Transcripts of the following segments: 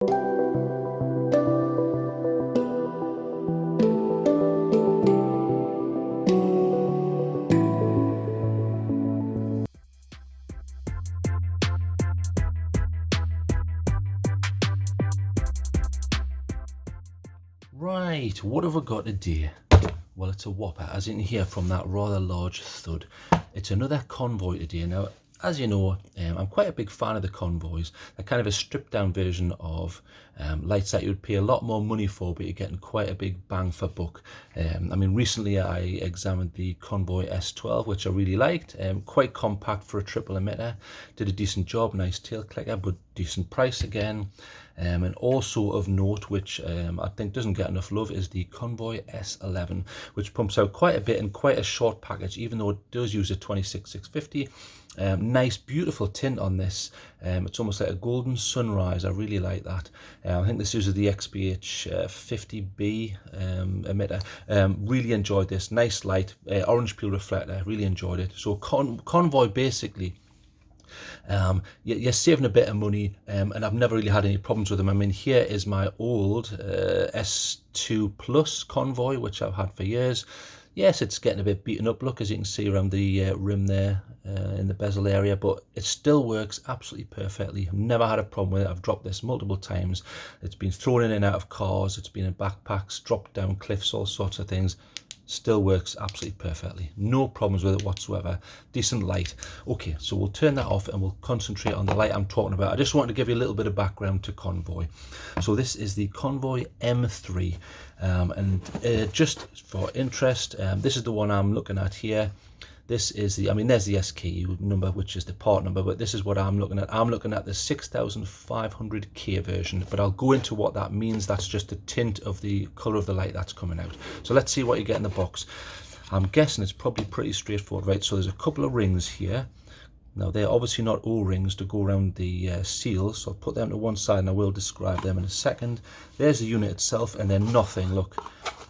Right, what have we got today? Well, it's a whopper, as you can hear from that rather large thud. It's another Convoy today. Now, as you know, I'm quite a big fan of the Convoys. They're kind of a stripped down version of lights that you would pay a lot more money for, but you're getting quite a big bang for buck. I mean, recently I examined the Convoy S12, which I really liked. Quite compact for a triple emitter. Did a decent job, nice tail clicker, but decent price again. And also of note, which I think doesn't get enough love, is the Convoy S11, which pumps out quite a bit in quite a short package, even though it does use a 26650. Nice, beautiful tint on this. It's almost like a golden sunrise. I really like that. I think this uses the xhp70.2 emitter. Really enjoyed this. Nice light, orange peel reflector. Really enjoyed it. So Convoy basically. You're saving a bit of money, and I've never really had any problems with them. I mean, here is my old S2 Plus Convoy, which I've had for years. Yes, it's getting a bit beaten up, look, as you can see around the rim there in the bezel area, but it still works absolutely perfectly. I've never had a problem with it. I've dropped this multiple times. It's been thrown in and out of cars, it's been in backpacks, dropped down cliffs, all sorts of things. Still works absolutely perfectly. No problems with it whatsoever. Decent light. Okay, so we'll turn that off and we'll concentrate on the light I'm talking about. I just wanted to give you a little bit of background to Convoy. So this is the Convoy M3. Just for interest, this is the one I'm looking at here. This is the, I mean, there's the SKU number, which is the part number, but this is what I'm looking at. I'm looking at the 6500K version, but I'll go into what that means. That's just the tint of the color of the light that's coming out. So let's see what you get in the box. I'm guessing it's probably pretty straightforward, right? So there's a couple of rings here. Now, they're obviously not O-rings to go around the seals, so I'll put them to one side and I will describe them in a second. There's the unit itself, and then nothing, look.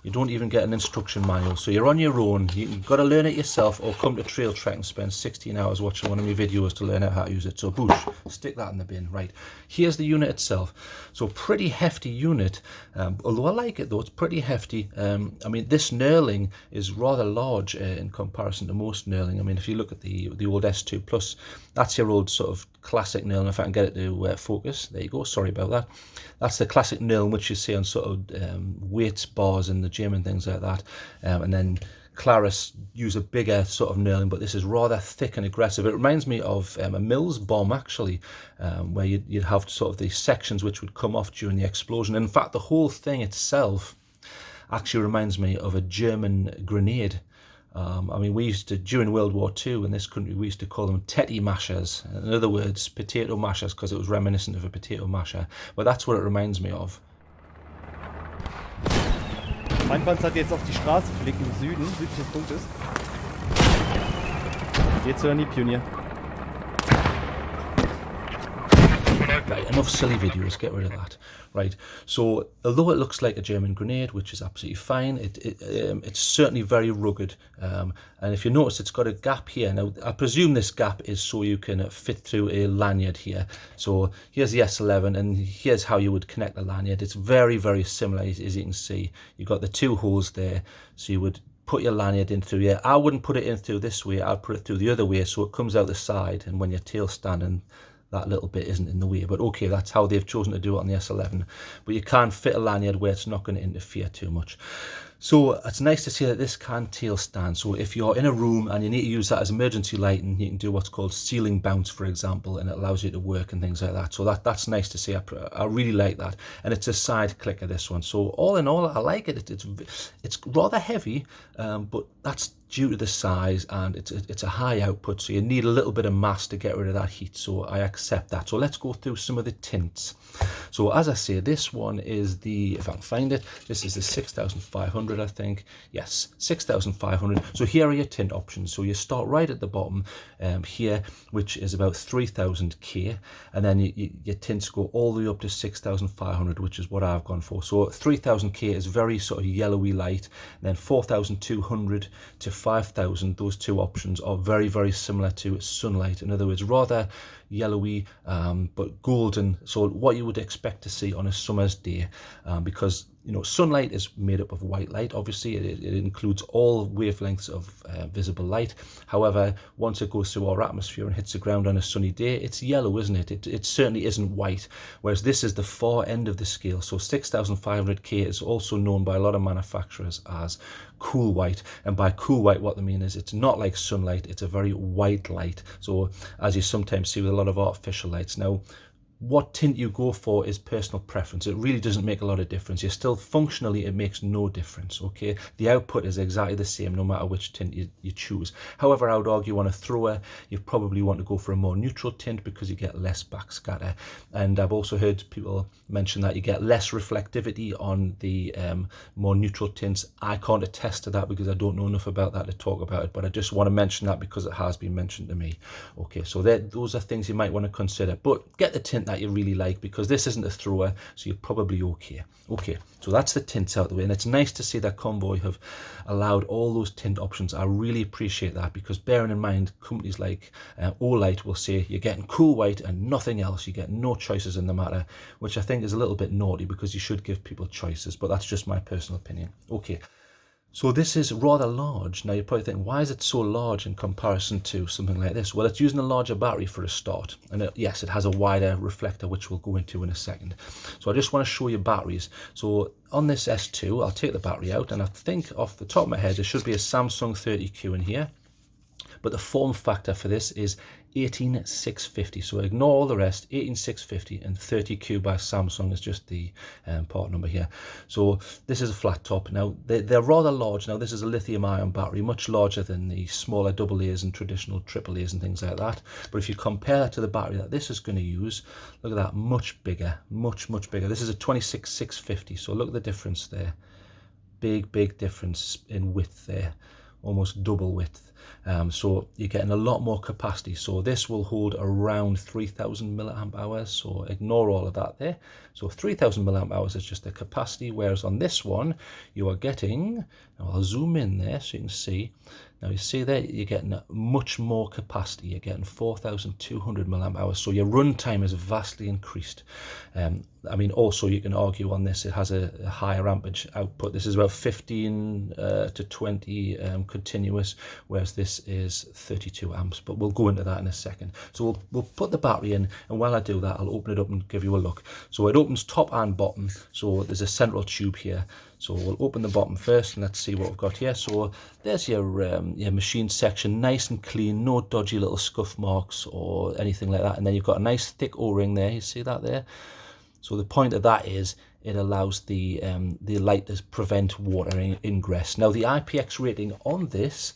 You don't even get an instruction manual, so you're on your own. You've got to learn it yourself, or come to Trailtrek and spend 16 hours watching one of my videos to learn out how to use it. So boosh, stick that in the bin. Right, here's the unit itself. So pretty hefty unit, although I like it though, it's pretty hefty. I mean, this knurling is rather large in comparison to most knurling. I mean, if you look at the old S2 Plus, that's your old sort of classic knurling. If I can get it to focus, there you go, sorry about that. That's the classic knurling which you see on sort of weights bars in the gym and things like that. And then Claris use a bigger sort of knurling, but this is rather thick and aggressive. It reminds me of a Mills bomb, actually, where you'd have sort of these sections which would come off during the explosion. In fact, the whole thing itself actually reminds me of a German grenade. I mean, we used to, during World War II in this country, we used to call them Teddy mashers. In other words, potato mashers, because it was reminiscent of a potato masher. But that's what it reminds me of. Mein Panzer hat jetzt auf die Straße gelegt im Süden, südlich des Punktes. Jetzt hören die Pionier. Right, enough silly videos, get rid of that. Right, so although it looks like a German grenade, which is absolutely fine, it's certainly very rugged. And if you notice, it's got a gap here. Now, I presume this gap is so you can fit through a lanyard here. So here's the S11, and here's how you would connect the lanyard. It's very, very similar, as you can see. You've got the two holes there, so you would put your lanyard in through here. I wouldn't put it in through this way, I'd put it through the other way, so it comes out the side, and when your tail's standing, that little bit isn't in the way. But okay, that's how they've chosen to do it on the S11. But you can't fit a lanyard where it's not going to interfere too much. So it's nice to see that this can tail stand. So if you're in a room and you need to use that as emergency lighting, you can do what's called ceiling bounce, for example, and it allows you to work and things like that. So that's nice to see. I really like that. And it's a side clicker, this one. So all in all, I like it. It's rather heavy, but that's due to the size, and it's a high output, so you need a little bit of mass to get rid of that heat, so I accept that. So let's go through some of the tints. So as I say, this one is the, if I can find it, this is the 6500, I think. Yes, 6500. So here are your tint options. So you start right at the bottom here, which is about 3000K, and then your tints go all the way up to 6500, which is what I've gone for. So 3000K is very sort of yellowy light, and then 4200 to 5000, those two options are very, very similar to sunlight. In other words, rather yellowy, but golden. So what you would expect to see on a summer's day, because you know, sunlight is made up of white light. Obviously, it includes all wavelengths of visible light. However, once it goes through our atmosphere and hits the ground on a sunny day, it's yellow, isn't it? It certainly isn't white, whereas this is the far end of the scale. So 6500K is also known by a lot of manufacturers as cool white, and by cool white what they mean is it's not like sunlight, it's a very white light. So as you sometimes see with a lot of artificial lights. Now, what tint you go for is personal preference. It really doesn't make a lot of difference. You're still functionally, it makes no difference, okay? The output is exactly the same no matter which tint you choose. However, I would argue on a thrower, you probably want to go for a more neutral tint because you get less backscatter. And I've also heard people mention that you get less reflectivity on the more neutral tints. I can't attest to that because I don't know enough about that to talk about it, but I just want to mention that because it has been mentioned to me. Okay, so those are things you might want to consider, but get the tint that you really like, because this isn't a thrower, so you're probably okay. Okay, so that's the tints out the way, and it's nice to see that Convoy have allowed all those tint options. I really appreciate that, because bearing in mind, companies like Olight will say you're getting cool white and nothing else, you get no choices in the matter, which I think is a little bit naughty, because you should give people choices, but that's just my personal opinion. Okay. So this is rather large. Now you're probably thinking, why is it so large in comparison to something like this? Well, it's using a larger battery for a start. And yes, it has a wider reflector, which we'll go into in a second. So I just want to show you batteries. So on this S2, I'll take the battery out, and I think off the top of my head, there should be a Samsung 30Q in here. But the form factor for this is 18650. So ignore all the rest. 18650 and 30Q by Samsung is just the part number here. So this is a flat top. Now they're rather large. Now this is a lithium ion battery, much larger than the smaller AA's and traditional AAA's and things like that. But if you compare that to the battery that this is going to use, look at that, much bigger, much bigger. This is a 26650. So look at the difference there. Big difference in width there, almost double width. So you're getting a lot more capacity. So this will hold around 3000 milliamp hours. So ignore all of that there. So 3000 milliamp hours is just the capacity, whereas on this one you are getting, now I'll zoom in there so you can see. Now you see there, you're getting much more capacity. You're getting 4200 milliamp hours. So your run time is vastly increased. I mean, also you can argue on this, it has a higher ampage output. This is about 15 to 20 continuous, whereas this is 32 amps. But we'll go into that in a second. So we'll put the battery in, and while I do that, I'll open it up and give you a look. So it opens top and bottom. So there's a central tube here. So we'll open the bottom first, and let's see what we've got here. So there's your machine section, nice and clean, no dodgy little scuff marks or anything like that. And then you've got a nice thick O-ring there. You see that there? So the point of that is it allows the light to prevent water ingress. Now the Ipx rating on this,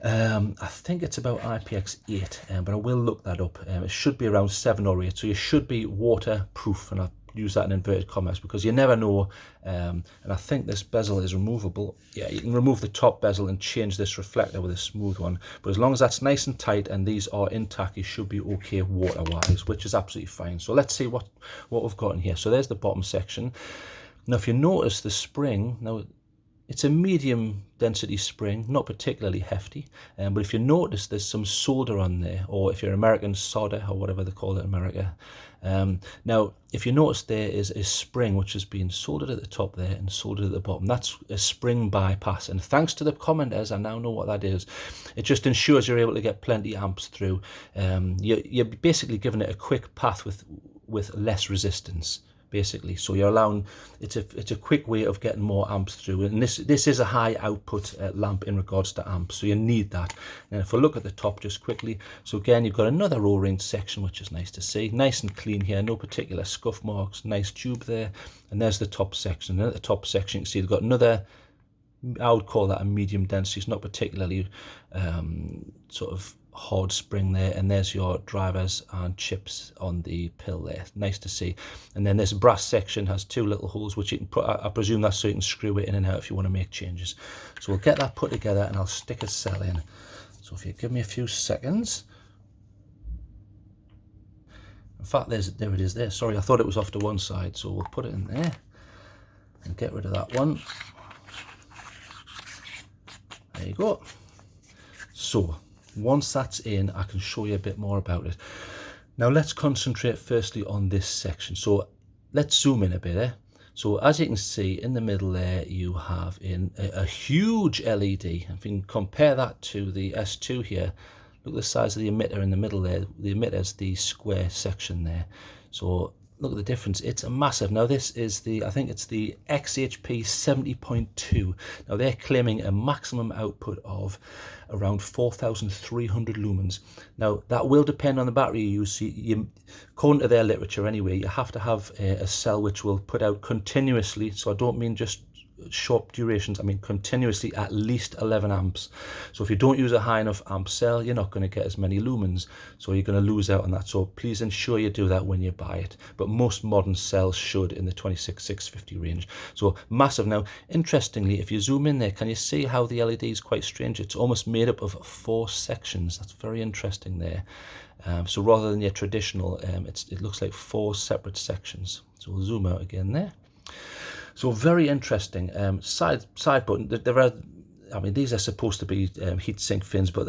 I think it's about IPX8, but I will look that up. It should be around 7 or 8, so you should be waterproof, and I'll use that in inverted commas because you never know. And I think this bezel is removable. Yeah, you can remove the top bezel and change this reflector with a smooth one, but as long as that's nice and tight and these are intact, you should be okay water wise, which is absolutely fine. So let's see what we've got in here. So there's the bottom section. Now if you notice the spring, now it's a medium density spring, not particularly hefty, but if you notice there's some solder on there, or if you're American, solder, or whatever they call it in America. Now if you notice there is a spring which has been soldered at the top there and soldered at the bottom. That's a spring bypass, and thanks to the commenters I now know what that is. It just ensures you're able to get plenty amps through. You're basically giving it a quick path with less resistance, basically. So you're allowing, it's a quick way of getting more amps through, and this is a high output lamp in regards to amps, so you need that. And if we look at the top just quickly, so again you've got another O-ring section, which is nice to see, nice and clean here, no particular scuff marks, nice tube there, and there's the top section. And at the top section you can see they've got another, I would call that a medium density. It's not particularly sort of hard spring there, and there's your drivers and chips on the pill there, nice to see. And then this brass section has two little holes which you can put, I presume that's so you can screw it in and out if you want to make changes. So we'll get that put together and I'll stick a cell in. So if you give me a few seconds. In fact, there it is there. Sorry, I thought it was off to one side, so we'll put it in there and get rid of that one. There you go. So once that's in, I can show you a bit more about it. Now let's concentrate firstly on this section. So let's zoom in a bit. So as you can see in the middle there, you have a huge LED. If you can compare that to the S2 here, look at the size of the emitter in the middle there. The emitter is the square section there. So look at the difference. It's a massive. Now this is I think it's the xhp70.2. Now they're claiming a maximum output of around 4,300 lumens. Now that will depend on the battery you use. According to their literature anyway, you have to have a cell which will put out continuously. So I don't mean just short durations, I mean continuously at least 11 amps. So if you don't use a high enough amp cell, you're not going to get as many lumens, so you're going to lose out on that. So please ensure you do that when you buy it, but most modern cells should in the 26650 range. So massive. Now interestingly, if you zoom in there, can you see how the LED is quite strange? It's almost made up of 4 sections. That's very interesting there. So rather than your traditional, it looks like 4 separate sections. So we'll zoom out again there. So very interesting. Side button. There are, I mean, these are supposed to be heatsink fins, but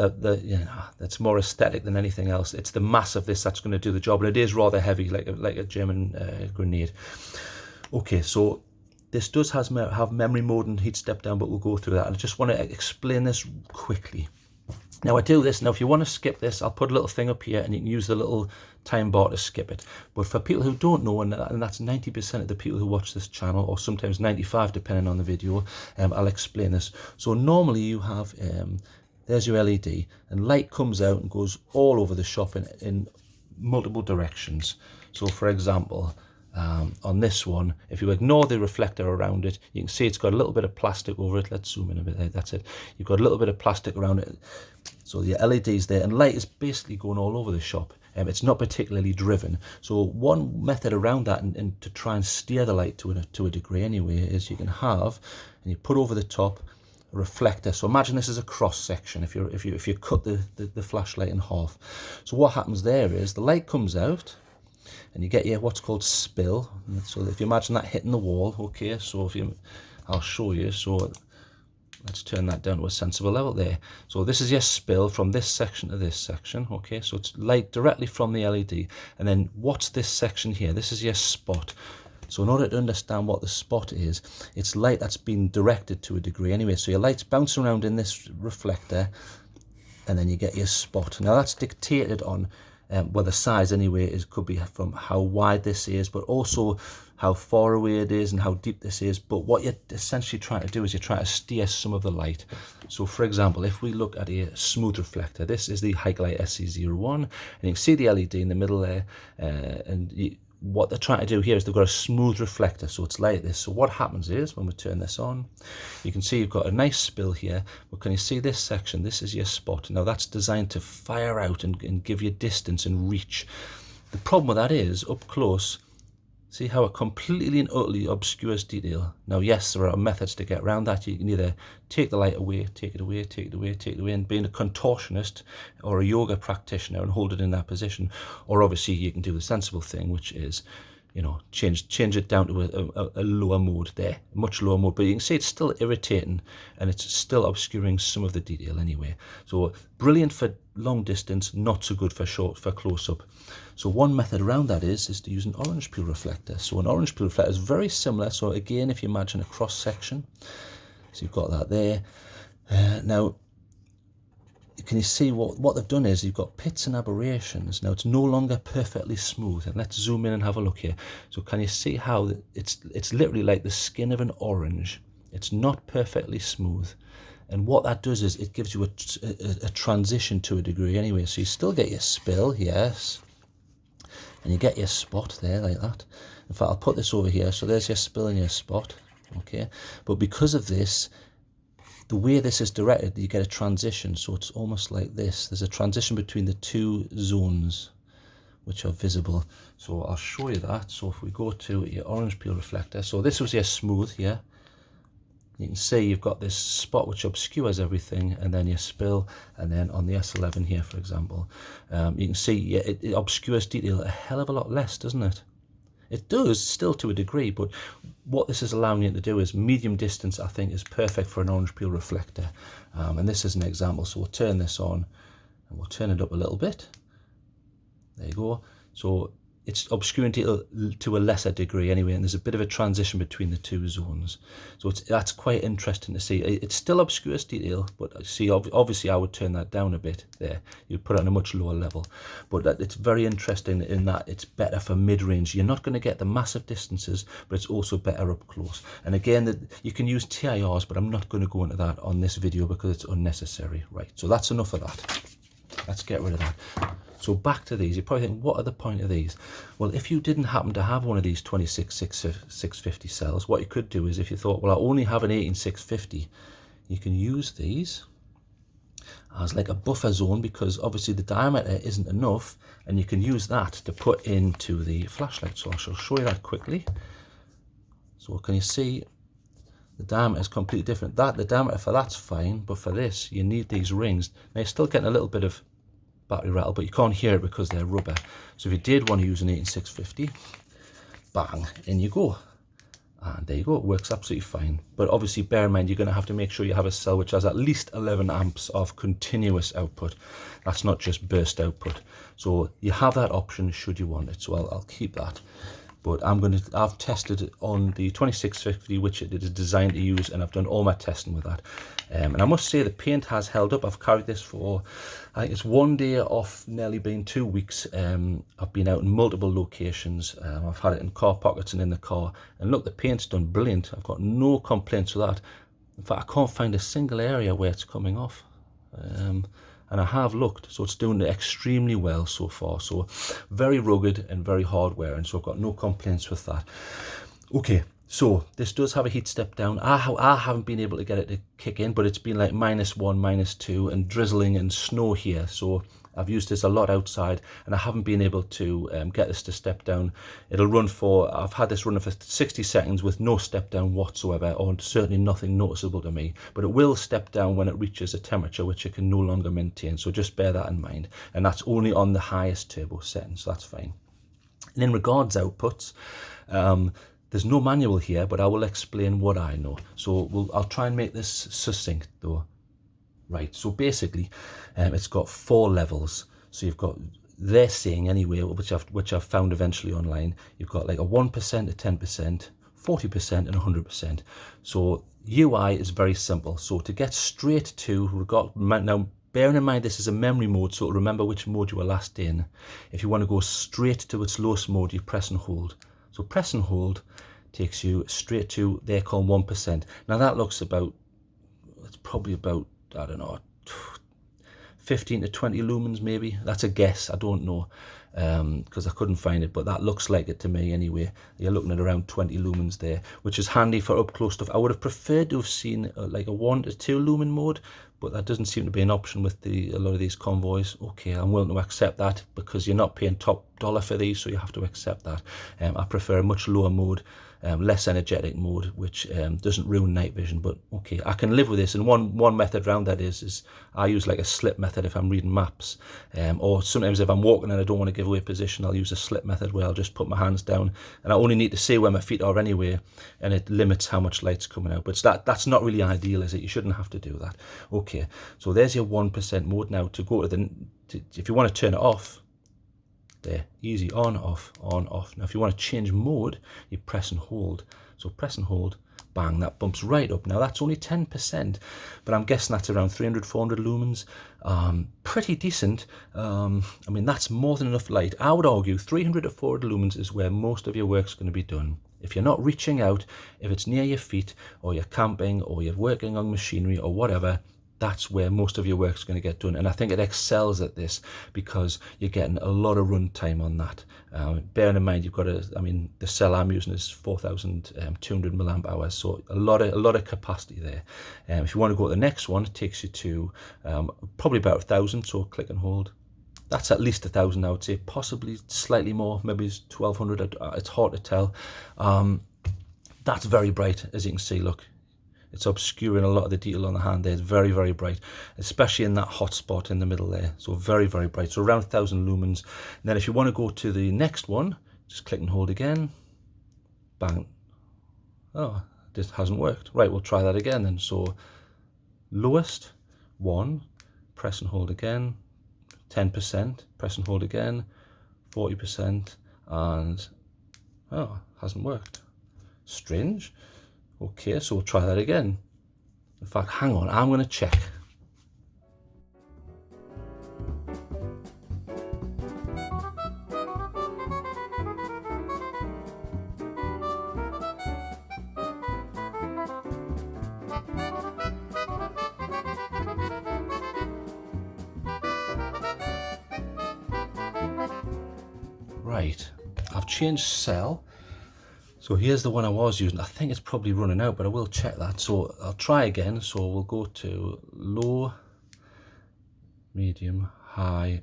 that's more aesthetic than anything else. It's the mass of this that's going to do the job, and it is rather heavy, like a German grenade. Okay, so this does have memory mode and heat step down, but we'll go through that. I just want to explain this quickly. Now I do this. Now if you want to skip this, I'll put a little thing up here and you can use the little time bar to skip it. But for people who don't know, and that's 90% of the people who watch this channel, or sometimes 95 depending on the video, I'll explain this. So normally you have, there's your LED, and light comes out and goes all over the shop in multiple directions. So for example, on this one, if you ignore the reflector around it, you can see it's got a little bit of plastic over it. Let's zoom in a bit there. That's it. You've got a little bit of plastic around it. So the LED's there, and light is basically going all over the shop. It's not particularly driven. So one method around that, and to try and steer the light to a degree anyway, is you can have, and you put over the top, a reflector. So imagine this is a cross section. If you cut the flashlight in half, so what happens there is the light comes out, and you get here what's called spill. So if you imagine that hitting the wall, okay, so I'll show you. So let's turn that down to a sensible level there. So this is your spill from this section to this section, okay, so it's light directly from the LED. And then what's this section here? This is your spot. So in order to understand what the spot is, it's light that's been directed to a degree anyway. So your light's bouncing around in this reflector, and then you get your spot. Now that's dictated on well, the size anyway could be from how wide this is, but also how far away it is and how deep this is. But what you're essentially trying to do is you're trying to steer some of the light. So for example, if we look at a smooth reflector, this is the Hikelight SC01, and you can see the LED in the middle there, what they're trying to do here is they've got a smooth reflector, so it's like this. So what happens is when we turn this on, you can see you've got a nice spill here, but can you see this section? This is your spot. Now that's designed to fire out and give you distance and reach. The problem with that is, up close, see how it completely and utterly obscures detail. Now yes, there are methods to get around that. You can either take the light away, take it away, take it away, take it away, and being a contortionist or a yoga practitioner and hold it in that position. Or obviously you can do the sensible thing, which is, you know, change it down to a lower mode there, much lower mode. But you can see it's still irritating and it's still obscuring some of the detail anyway. So brilliant for long distance, not so good for close up. So one method around that is to use an orange peel reflector. So an orange peel reflector is very similar. So again, if you imagine a cross section, so you've got that there. Now, can you see what they've done is you've got pits and aberrations. Now it's no longer perfectly smooth, and let's zoom in and have a look here. So can you see how it's literally like the skin of an orange. It's not perfectly smooth, and what that does is it gives you a transition to a degree anyway. So you still get your spill, yes, and you get your spot there like that. In fact, I'll put this over here. So there's your spill and your spot, okay. But because of this, the way this is directed, you get a transition. So it's almost like this. There's a transition between the two zones which are visible. So I'll show you that. So if we go to your orange peel reflector, so this was your smooth here. You can see you've got this spot which obscures everything, and then your spill, and then on the S11 here, for example, you can see it obscures detail a hell of a lot less, doesn't it? It does still to a degree, but what this is allowing you to do is medium distance, I think, is perfect for an orange peel reflector. And this is an example. So we'll turn this on and we'll turn it up a little bit. There you go. So it's obscuring to a lesser degree anyway, and there's a bit of a transition between the two zones. So that's quite interesting to see. It still obscures detail, but see, obviously I would turn that down a bit there. You'd put it on a much lower level. But it's very interesting in that it's better for mid-range. You're not going to get the massive distances, but it's also better up close. And again, you can use TIRs, but I'm not going to go into that on this video because it's unnecessary. Right, so that's enough of that. Let's get rid of that. So back to these. You probably think, what are the point of these? Well, if you didn't happen to have one of these 26-650 cells, what you could do is, if you thought, well, I only have an 18650, you can use these as like a buffer zone, because obviously the diameter isn't enough, and you can use that to put into the flashlight. So I shall show you that quickly. So can you see the diameter is completely different? The diameter for that's fine, but for this you need these rings. Now you're still getting a little bit of battery rattle, but you can't hear it because they're rubber. So if you did want to use an 18650, bang, in you go. And there you go, it works absolutely fine. But obviously bear in mind, you're going to have to make sure you have a cell which has at least 11 amps of continuous output. That's not just burst output. So you have that option should you want it. So I'll keep that. But I've tested it on the 2650, which it is designed to use, and I've done all my testing with that. And I must say the paint has held up. I've carried this for, I think it's one day off nearly been 2 weeks. I've been out in multiple locations. I've had it in car pockets and in the car. And look, the paint's done brilliant. I've got no complaints with that. In fact, I can't find a single area where it's coming off. And I have looked, so it's doing extremely well so far. So very rugged and very hard wearing, so I've got no complaints with that. Okay, so this does have a heat step down. I haven't been able to get it to kick in, but it's been like -1, -2 and drizzling and snow here. So I've used this a lot outside, and I haven't been able to get this to step down. It'll run for, I've had this running for 60 seconds with no step down whatsoever, or certainly nothing noticeable to me. But it will step down when it reaches a temperature which it can no longer maintain. So just bear that in mind. And that's only on the highest turbo setting, so that's fine. And in regards outputs, there's no manual here, but I will explain what I know. So I'll try and make this succinct though. Right, so basically, it's got 4 levels. So you've got, they're saying anyway, which I've found eventually online, you've got like a 1%, a 10%, 40% and 100%. So UI is very simple. So to get straight to, now bearing in mind this is a memory mode, so remember which mode you were last in. If you want to go straight to its lowest mode, you press and hold. So press and hold takes you straight to, they're called 1%. Now that looks about, it's probably about, I don't know, 15 to 20 lumens maybe. That's a guess, I don't know, because I couldn't find it, but that looks like it to me anyway. You're looking at around 20 lumens there, which is handy for up close stuff. I would have preferred to have seen like a 1 to 2 lumen mode, but that doesn't seem to be an option with a lot of these convoys. Okay, I'm willing to accept that because you're not paying top dollar for these, so you have to accept that. I prefer a much lower mode, less energetic mode, which doesn't ruin night vision, but okay, I can live with this. And one method around that is I use like a slip method if I'm reading maps, or sometimes if I'm walking and I don't want to give away position, I'll use a slip method where I'll just put my hands down and I only need to see where my feet are anyway, and it limits how much light's coming out. But that's not really ideal, is it? You shouldn't have to do that. Okay, so there's your 1% mode. Now to go to if you want to turn it off, there, easy, on, off, on, off. Now if you want to change mode, you press and hold. So press and hold, bang, that bumps right up. Now that's only 10%, but I'm guessing that's around 300, 400 lumens. Pretty decent. I mean, that's more than enough light. I would argue 300 to 400 lumens is where most of your work's going to be done. If you're not reaching out, if it's near your feet, or you're camping, or you're working on machinery, or whatever, that's where most of your work's going to get done. And I think it excels at this because you're getting a lot of run time on that. Bearing in mind, you've got the cell I'm using is 4,200 milliamp hours, so a lot of capacity there. If you want to go to the next one, it takes you to probably about 1,000, so click and hold. That's at least 1,000, I would say, possibly slightly more, maybe it's 1,200, it's hard to tell. That's very bright, as you can see, look. It's obscuring a lot of the detail on the hand there. It's very, very bright, especially in that hot spot in the middle there. So very, very bright. So around 1,000 lumens. And then if you want to go to the next one, just click and hold again. Bang. Oh, this hasn't worked. Right, we'll try that again then. So lowest, 1, press and hold again. 10%, press and hold again. 40%, and oh, hasn't worked. Strange. Okay, so we'll try that again. In fact, hang on, I'm going to check. Right, I've changed cell. So here's the one I was using. I think it's probably running out, but I will check that. So I'll try again. So we'll go to low, medium, high,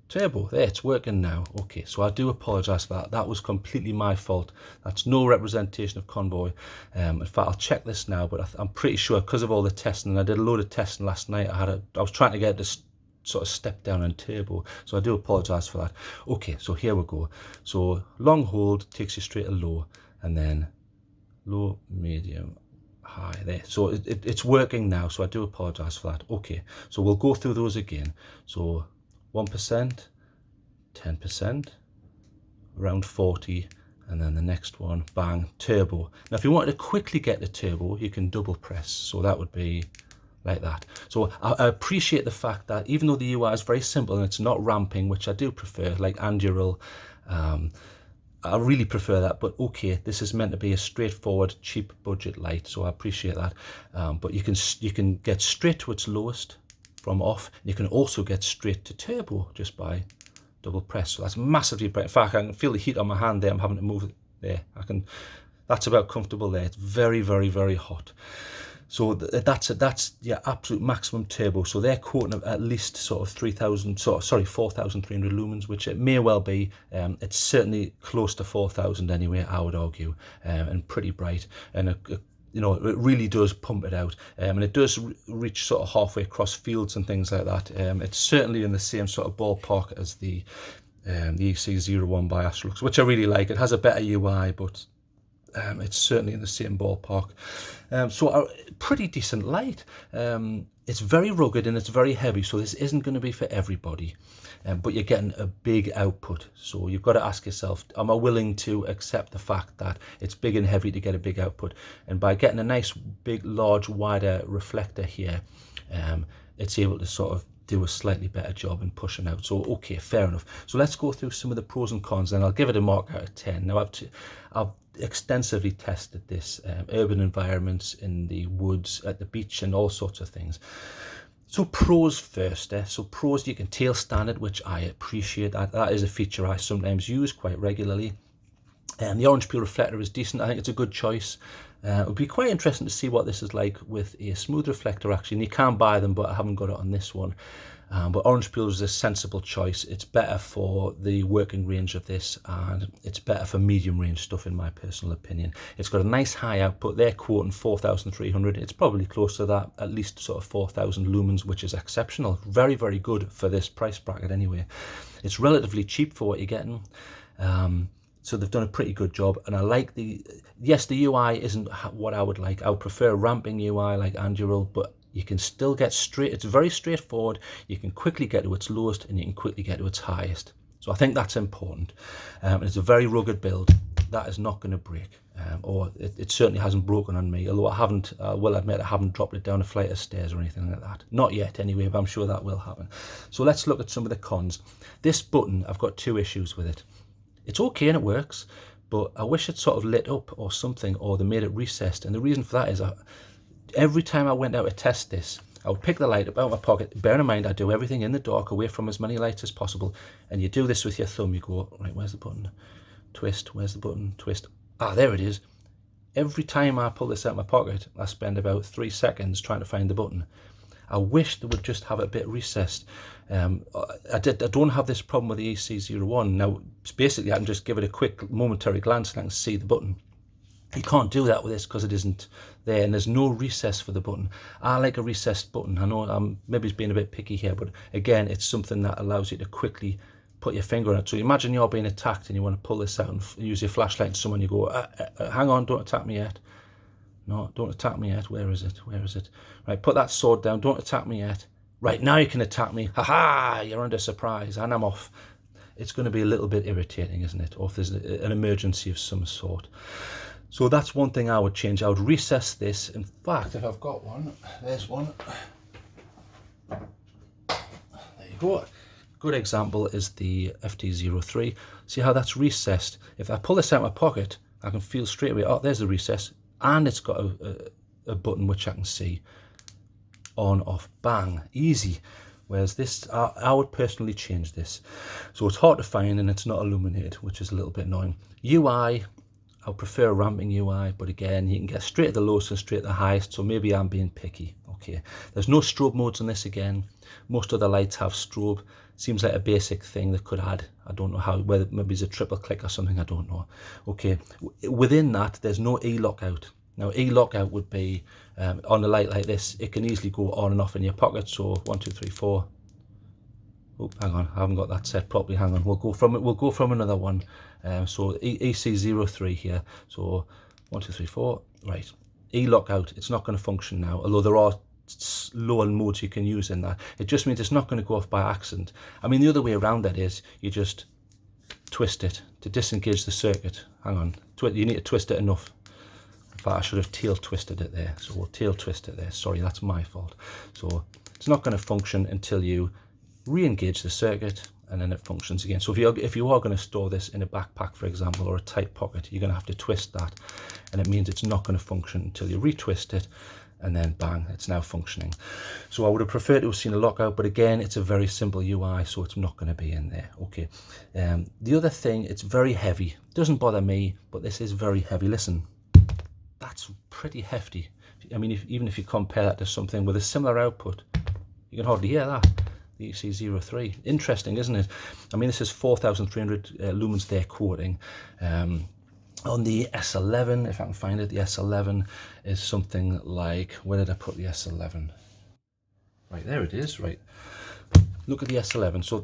turbo. There, it's working now. Okay, so I do apologize for that. That was completely my fault. That's no representation of Convoy. In fact, I'll check this now, but I'm pretty sure because of all the testing, I did a load of testing last night. I was trying to get this sort of step down and turbo, so I do apologize for that. Okay, so here we go. So long hold takes you straight to low, and then low, medium, high. There, so it's working now, so I do apologize for that. Okay, so we'll go through those again. So 1%, 10%, around 40, and then the next one, bang, turbo. Now if you wanted to quickly get the turbo, you can double press, so that would be like that. So I appreciate the fact that even though the UI is very simple and it's not ramping, which I do prefer, like Anduril, I really prefer that, but okay, this is meant to be a straightforward, cheap budget light, so I appreciate that. But you can get straight to its lowest from off. You can also get straight to turbo just by double press. So that's massively bright. In fact, I can feel the heat on my hand there. I'm having to move it there. That's about comfortable there. It's very, very, very hot. So that's your absolute maximum turbo. So they're quoting at least sort of 4,300 lumens, which it may well be. It's certainly close to 4,000 anyway, I would argue, and pretty bright. And you know, it really does pump it out, and it does reach sort of halfway across fields and things like that. It's certainly in the same sort of ballpark as the EC01 by Astrolux, which I really like. It has a better UI, but it's certainly in the same ballpark. So a pretty decent light. It's very rugged and it's very heavy, so this isn't going to be for everybody, but you're getting a big output. So you've got to ask yourself, am I willing to accept the fact that it's big and heavy to get a big output? And by getting a nice big large wider reflector here, it's able to sort of do a slightly better job in pushing out. So okay, fair enough. So let's go through some of the pros and cons, and I'll give it a mark out of 10. Now I've extensively tested this, urban environments, in the woods, at the beach, and all sorts of things. So pros first. So pros, you can tail stand it, which I appreciate. That is a feature I sometimes use quite regularly. The orange peel reflector is decent. I think it's a good choice. It would be quite interesting to see what this is like with a smooth reflector actually, and you can buy them, but I haven't got it on this one. But orange peel is a sensible choice. It's better for the working range of this, and it's better for medium range stuff in my personal opinion. It's got a nice high output. They're quoting 4,300. It's probably close to that, at least sort of 4,000 lumens, which is exceptional. Very, very good for this price bracket anyway. It's relatively cheap for what you're getting. So they've done a pretty good job, and I like the UI isn't what I would like. I would prefer a ramping UI like Anduril, but you can still get straight. It's very straightforward. You can quickly get to its lowest and you can quickly get to its highest. So I think that's important. It's a very rugged build. That is not going to break, or it certainly hasn't broken on me. Although I will admit I haven't dropped it down a flight of stairs or anything like that. Not yet anyway, but I'm sure that will happen. So let's look at some of the cons. This button, I've got two issues with it. It's okay and it works, but I wish it sort of lit up or something, or they made it recessed. And the reason for that is every time I went out to test this, I would pick the light up out of my pocket. Bear in mind, I do everything in the dark, away from as many lights as possible. And you do this with your thumb. You go, right, where's the button? Twist, where's the button? Twist. Ah, there it is. Every time I pull this out of my pocket, I spend about 3 seconds trying to find the button. I wish they would just have it a bit recessed. I don't have this problem with the EC01. Now, basically, I can just give it a quick momentary glance and I can see the button. You can't do that with this because it isn't there, and there's no recess for the button. I like a recessed button. I know I'm maybe being a bit picky here, but again, it's something that allows you to quickly put your finger on it. So imagine you're being attacked and you want to pull this out and use your flashlight and someone, you go, hang on, don't attack me yet. No, don't attack me yet. Where is it? Where is it? Right, put that sword down. Don't attack me yet. Right, now you can attack me. Ha ha! You're under surprise, and I'm off. it's going to be a little bit irritating, isn't it? Or if there's an emergency of some sort. So that's one thing I would change. I would recess this. In fact, if I've got one, there's one. There you go. Good example is the FT03. See how that's recessed? If I pull this out of my pocket, I can feel straight away, oh, there's the recess, and it's got a button which I can see. On, off, bang, easy. Whereas this, I would personally change this. So it's hard to find and it's not illuminated, which is a little bit annoying. UI, I would prefer a ramping UI, but again, you can get straight to the lowest and straight to the highest, so maybe I'm being picky. Okay, there's no strobe modes on this again. Most other lights have strobe. Seems like a basic thing that could add, I don't know how, whether maybe it's a triple click or something, I don't know. Okay, within that, there's no E-Lockout. Now, E-Lockout would be, on a light like this, it can easily go on and off in your pocket, so 1, 2, 3, 4. Oh, hang on, I haven't got that set properly, hang on, we'll go from another one. So EC03 here, so 1, 2, 3, 4, right. E-Lockout, it's not going to function now, although there are lower modes you can use in that. It just means it's not going to go off by accident. I mean, the other way around that is, you just twist it to disengage the circuit. Hang on, you need to twist it enough. In fact, I should have tail twisted it there, so we'll tail twist it there. Sorry, that's my fault. So it's not going to function until you re-engage the circuit, and then it functions again. So if you are going to store this in a backpack, for example, or a tight pocket, you're going to have to twist that, and it means it's not going to function until you retwist it, and then bang, it's now functioning. So I would have preferred to have seen a lockout, but again, it's a very simple UI, so it's not going to be in there. Okay. The other thing, it's very heavy. Doesn't bother me, but this is very heavy. Listen, that's pretty hefty. I mean, even if you compare that to something with a similar output, you can hardly hear that. The EC03. Interesting, isn't it? I mean, this is 4,300 lumens they're quoting. On the S11, if I can find it, the S11 is something like, where did I put the S11? Right, there it is, right. Look at the S11. So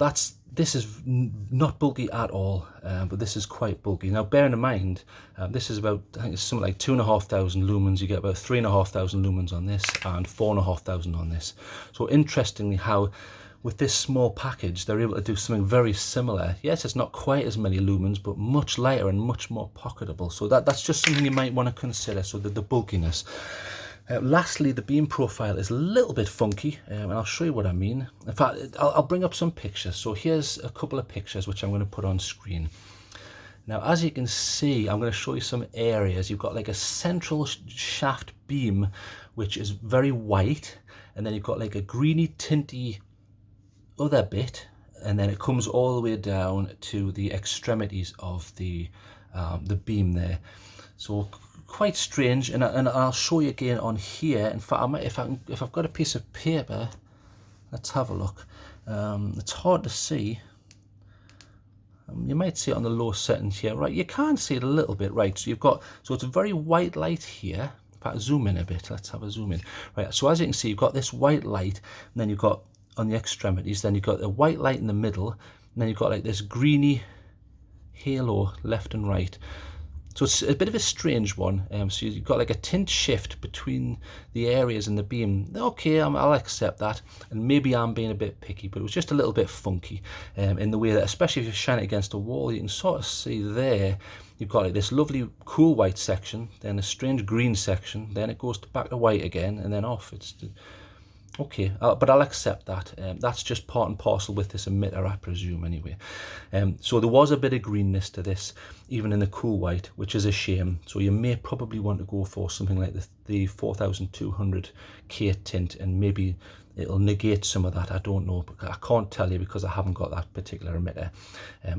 this is not bulky at all, but this is quite bulky. Now, bearing in mind, this is about, I think it's something like 2,500 lumens. You get about 3,500 lumens on this and 4,500 on this. So interestingly how, with this small package, they're able to do something very similar. Yes, it's not quite as many lumens, but much lighter and much more pocketable. So that's just something you might want to consider, so the bulkiness. Lastly, the beam profile is a little bit funky, and I'll show you what I mean. In fact, I'll bring up some pictures. So here's a couple of pictures which I'm going to put on screen. Now, as you can see, I'm going to show you some areas. You've got like a central shaft beam, which is very white, and then you've got like a greeny, tinty other bit, and then it comes all the way down to the extremities of the beam there. So quite strange, and I'll show you again on here. In fact, I might, if I've got a piece of paper, let's have a look. It's hard to see. You might see it on the low settings here, right? You can see it a little bit, right? So it's a very white light here. In fact, zoom in a bit. Let's have a zoom in. Right. So as you can see, you've got this white light, and then you've got on the extremities, then you've got the white light in the middle, and then you've got like this greeny halo left and right. So it's a bit of a strange one. So you've got like a tint shift between the areas in the beam. Okay, I'll accept that, and maybe I'm being a bit picky, but it was just a little bit funky in the way that, especially if you shine it against a wall, you can sort of see there, you've got like this lovely cool white section, then a strange green section, then it goes back to white again, and then off. Okay, but I'll accept that. That's just part and parcel with this emitter, I presume, anyway. So there was a bit of greenness to this, even in the cool white, which is a shame. So you may probably want to go for something like the 4200K tint, and maybe it'll negate some of that. I don't know, but I can't tell you because I haven't got that particular emitter.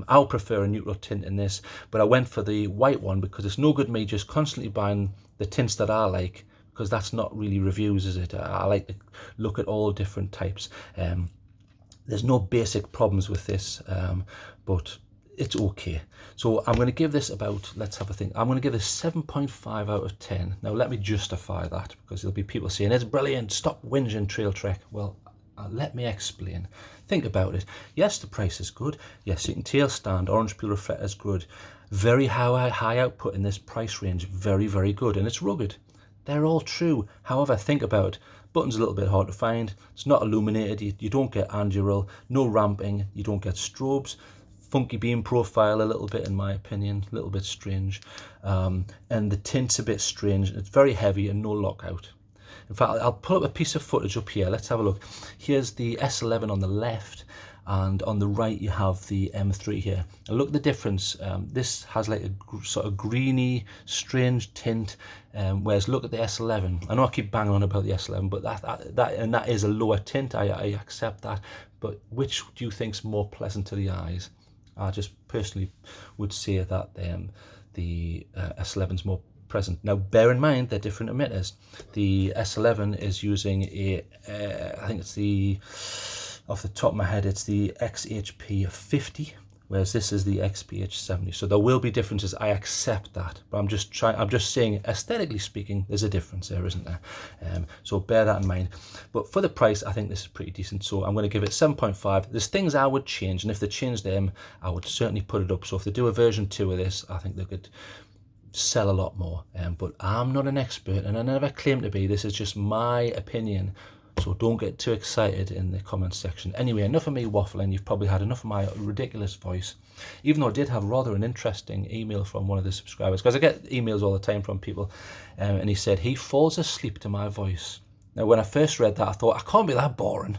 I'll prefer a neutral tint in this, but I went for the white one because it's no good me just constantly buying the tints that I like, because that's not really reviews, is it? I like to look at all different types. There's no basic problems with this, but it's okay. So I'm going to give this about, let's have a think, I'm going to give this 7.5 out of 10. Now let me justify that, because there'll be people saying, it's brilliant, stop whinging, Trailtrek. Well, let me explain. Think about it. Yes, the price is good. Yes, you can tail stand, orange peel reflector is good. Very high output in this price range, very, very good, and it's rugged. They're all true. However, think about it. Button's a little bit hard to find. It's not illuminated. You don't get angular, no ramping. You don't get strobes. funky beam profile a little bit, in my opinion, a little bit strange, and the tint's a bit strange. It's very heavy and no lockout. In fact, I'll pull up a piece of footage up here. Let's have a look. Here's the S11 on the left, and on the right you have the M3 here. And look at the difference. This has like a sort of greeny, strange tint, whereas look at the S11. I know I keep banging on about the S11, but that is a lower tint. I accept that. But which do you think's more pleasant to the eyes? I just personally would say that the S11's more present. Now bear in mind they're different emitters. The S11 is using a I think it's the, off the top of my head, it's the xhp70, whereas this is the xhp70. So there will be differences, I accept that, but I'm just saying, aesthetically speaking, there's a difference there, isn't there? So bear that in mind. But for the price, I think this is pretty decent, so I'm going to give it 7.5. There's things I would change, and if they change them, I would certainly put it up. So if they do a version 2 of this, I think they could sell a lot more, but I'm not an expert, and I never claim to be. This is just my opinion, so don't get too excited in the comments section. Anyway, enough of me waffling. You've probably had enough of my ridiculous voice, even though I did have rather an interesting email from one of the subscribers, because I get emails all the time from people, and he said he falls asleep to my voice. Now when I first read that, I thought, I can't be that boring.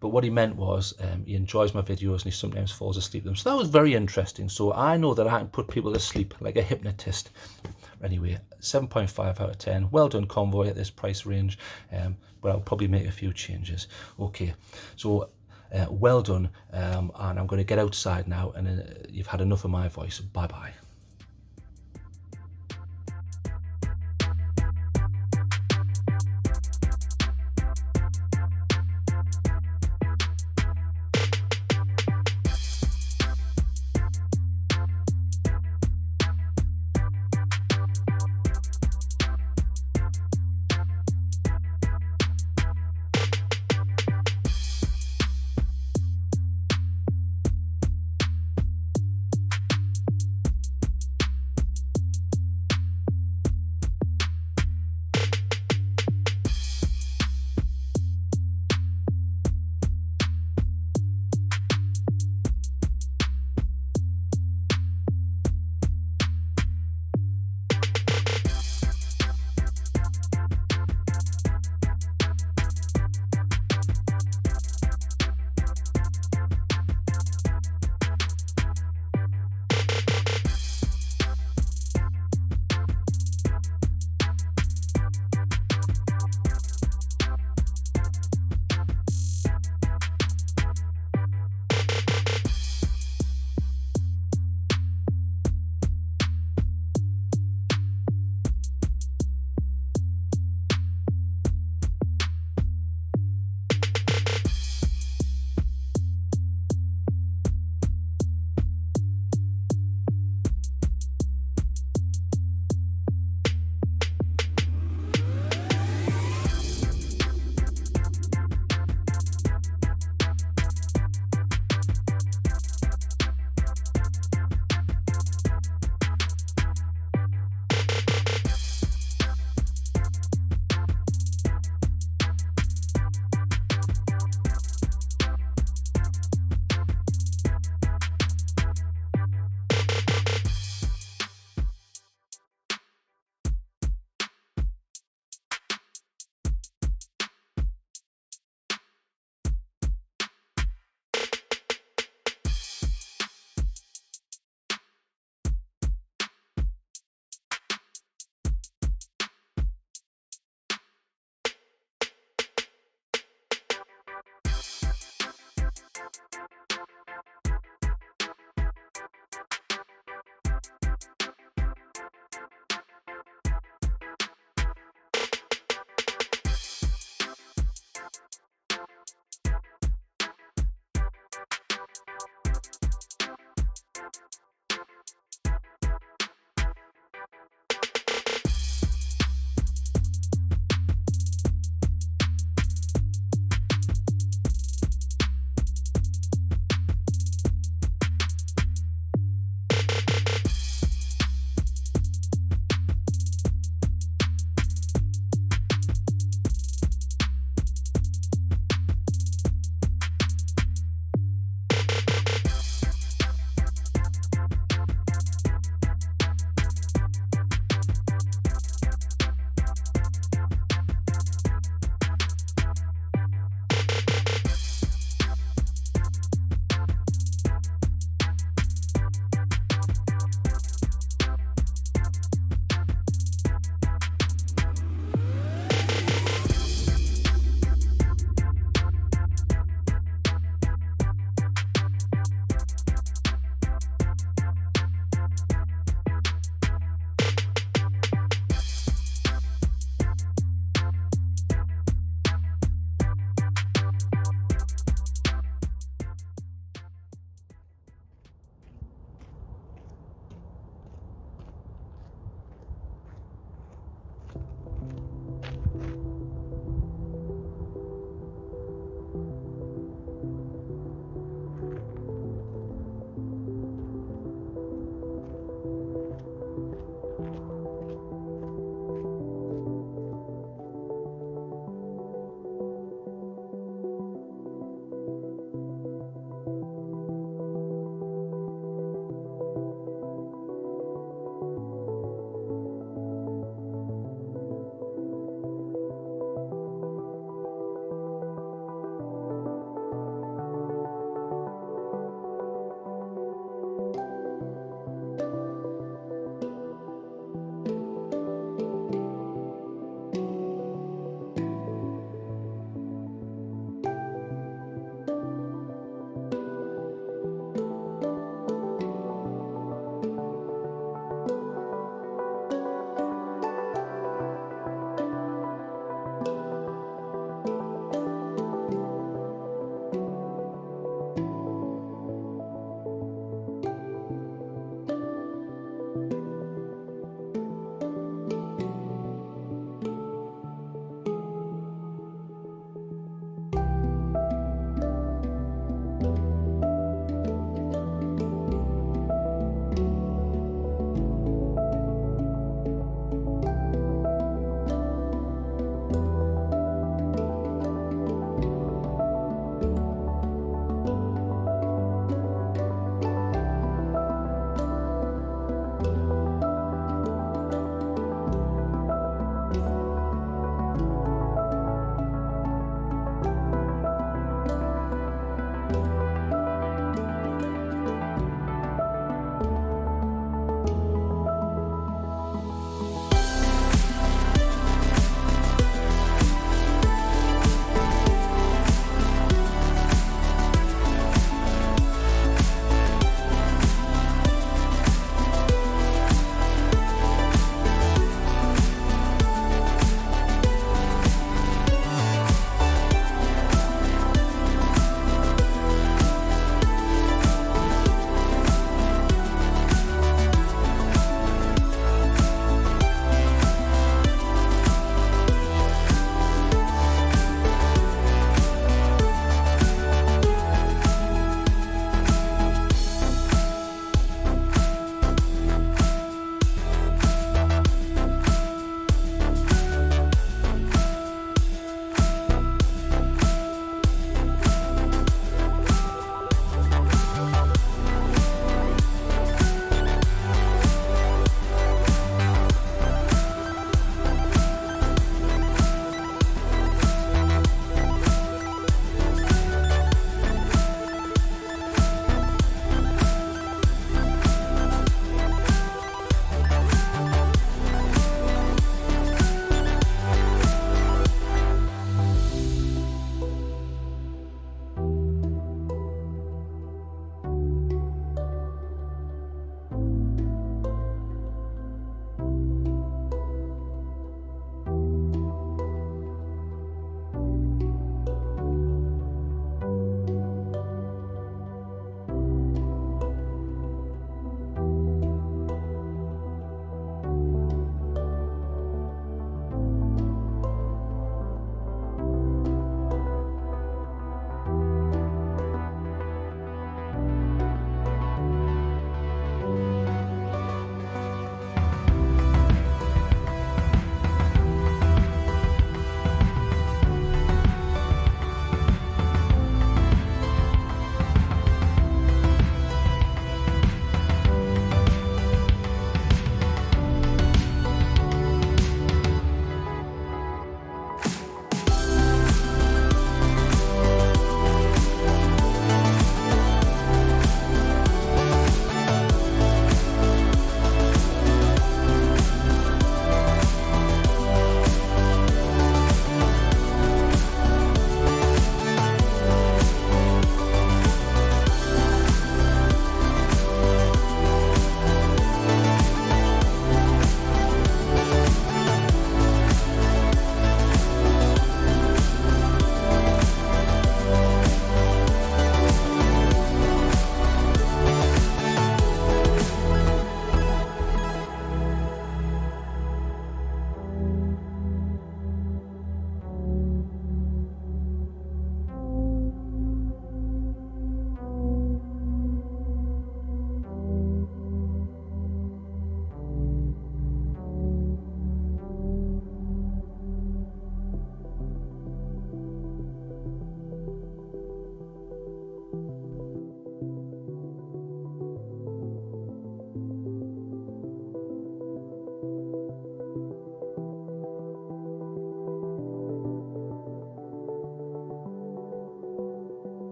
But what he meant was he enjoys my videos and he sometimes falls asleep to them. So that was very interesting. So I know that I can put people to sleep like a hypnotist. Anyway, 7.5 out of 10. Well done, Convoy, at this price range. But I'll probably make a few changes. Okay, so well done. And I'm going to get outside now, and you've had enough of my voice. Bye-bye.